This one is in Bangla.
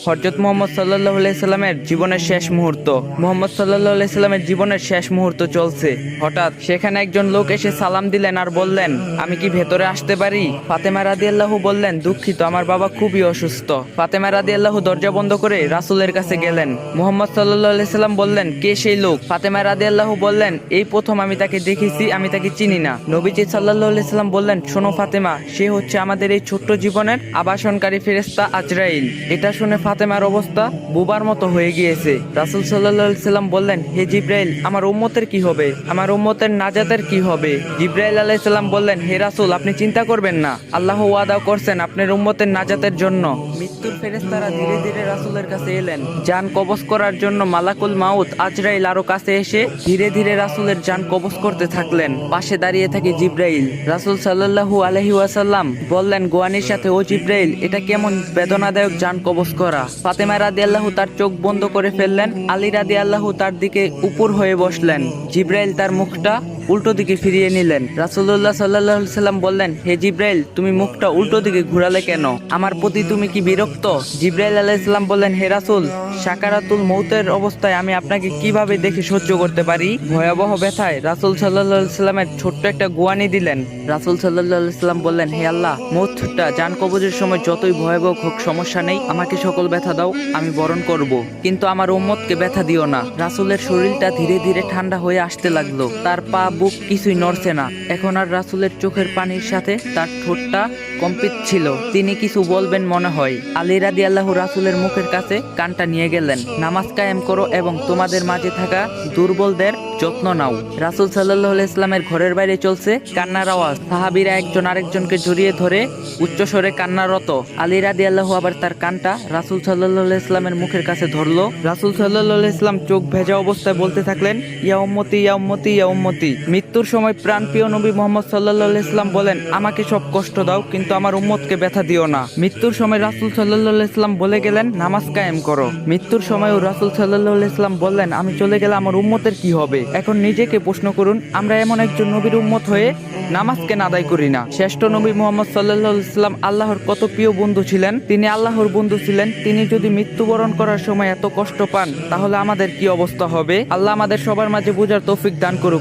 হযরত মুহাম্মদ সাল্লাল্লাহু আলাইহি সাল্লামের জীবনের শেষ মুহূর্ত। মুহাম্মদ সাল্লাল্লাহু আলাইহি সাল্লামের জীবনের শেষ মুহূর্ত চলছে। হঠাৎ সেখানে একজন লোক এসে সালাম দিলেন আর বললেন, আমি কি ভেতরে আসতে পারি? ফাতেমা রাদিয়াল্লাহু বললেন, দুঃখিত, আমার বাবা খুবই অসুস্থ। ফাতেমা রাদিয়াল্লাহু দরজা বন্ধ করে রাসূলের কাছে গেলেন। মুহাম্মদ সাল্লাল্লাহু আলাইহি সাল্লাম বললেন, কে সেই লোক? ফাতেমা রাদিয়াল্লাহু বললেন, এই প্রথম আমি তাকে দেখেছি, আমি তাকে চিনি না। নবীজি সাল্লাল্লাহু আলাইহি সাল্লাম বললেন, শোনো ফাতেমা, সে হচ্ছে আমাদের এই ছোট্ট জীবনের আবাসনকারী ফেরেশতা আজরাইল। এটা শুনে ফাতেমার অবস্থা বুবার মতো হয়ে গিয়েছে। রাসূল সাল্লাল্লাহু আলাইহি সাল্লাম বললেন, হে জিবরাইল, আমার উম্মতের কি হবে? আমার উম্মতের নাজাতের কি হবে? জিবরাইল আলাইহিস সালাম বললেন, হে রাসূল, আপনি চিন্তা করবেন না, আল্লাহ ওয়াদা করছেন আপনার উম্মতের নাজাতের জন্য। মৃত্যুর ফেরেশতারা ধীরে ধীরে রাসূলের কাছে এলেন। জান কবজ করার জন্য মালাকুল মাউত আজরাইল আরো কাছে এসে ধীরে ধীরে রাসূলের জান কবজ করতে থাকলেন। পাশে দাঁড়িয়ে থাকে জিবরাইল। রাসূল সাল্লাল্লাহু আলাইহি ওয়াসাল্লাম বললেন গোয়ানির সাথে, ও জিবরাইল, এটা কেমন বেদনাদায়ক জান কবজ করা। ফাতেমা রাদিয়াল্লাহু তার চোখ বন্ধ করে ফেললেন। আলী রাদিয়াল্লাহু তার দিকে উপর হয়ে বসলেন। জিবরাইল তার মুখটা উল্টো দিকে ফিরিয়ে নিলেন। রাসূলুল্লাহ সাল্লাল্লাহু আলাইহি সাল্লাম বললেন, হে জিবরাইল, তুমি মুখটা উল্টো দিকে ঘুরালে কেন? আমার প্রতি তুমি কি বিরক্ত? জিবরাইল আলাইহিস সালাম বললেন, হে রাসূল, সাকারাতুল মউতের অবস্থায় আমি আপনাকে কিভাবে দেখে সহ্য করতে পারি? ভয়াবহ ব্যথায় রাসূল সাল্লাল্লাহু আলাইহি সাল্লামের ছোট্ট একটা গোয়ানি দিলেন। রাসূল সাল্লাল্লাহু আলাইহি সাল্লাম বললেন, হে আল্লাহ, মউতটা জান কবজের সময় যতই ভয়াবহ হোক সমস্যা নেই, আমাকে সকল ব্যথা দাও, আমি বরণ করব, কিন্তু আমার উম্মতকে ব্যথা দিও না। রাসূলের শরীরটা ধীরে ধীরে ঠান্ডা হয়ে আসতে লাগলো। তার পা বুক কিছুই নড়ছে না। এখন আর রাসূলের চোখের পানির সাথে তার ঠোঁটটা কম্পিত ছিল। তিনি কিছু বলবেন মনে হয়। আলী রাদিয়াল্লাহু রাসূলের মুখের কাছে কানটা নিয়ে গেলেন। নামাজ কায়েম করো এবং তোমাদের মাঝে থাকা দুর্বলদের যত্ন নাও। রাসূল সাল্লাল্লাহু আলাইহি সাল্লামের ঘরের বাইরে চলছে কান্নার আওয়াজ। সাহাবীরা একজন আরেকজনকে জড়িয়ে ধরে উচ্চস্বরে কান্নারত। আলী রাদিয়াল্লাহু আবার তার কানটা রাসূল সাল্লাল্লাহু আলাইহি সাল্লামের মুখের কাছে ধরলো। রাসূল সাল্লাল্লাহু আলাইহি সাল্লাম চোখ ভেজা অবস্থায় বলতে থাকলেন, ইয়া উম্মতি, ইয়া উম্মতি, ইয়া উম্মতি। মৃত্যুর সময় প্রাণপ্রিয় নবী মুহাম্মদ সাল্লাল্লাহু আলাইহি সাল্লাম বলেন, আমাকে সব কষ্ট দাও, কিন্তু আমার উম্মতকে ব্যথা দিও না। মৃত্যুর সময় রাসূল সাল্লাল্লাহু আলাইহি সাল্লাম বলে গেলেন, নামাজ কায়েম করো। মৃত্যুর সময়ও রাসূল সাল্লাল্লাহু আলাইহি সাল্লাম বললেন, আমি চলে গেলে আমার উম্মতের কি হবে? এখন নিজেকে প্রশ্ন করুন, আমরা এমন একজন নবীর উম্মত হয়ে নামাজ কেন আদায় করি না? শ্রেষ্ঠ নবী মুহাম্মদ সাল্লাল্লাহু আলাইহি সাল্লাম আল্লাহর কত প্রিয় বন্ধু ছিলেন। তিনি আল্লাহর বন্ধু ছিলেন। তিনি যদি মৃত্যুবরণ করার সময় এত কষ্ট পান, তাহলে আমাদের কি অবস্থা হবে? আল্লাহ আমাদের সবার মাঝে বুঝার তৌফিক দান করুক।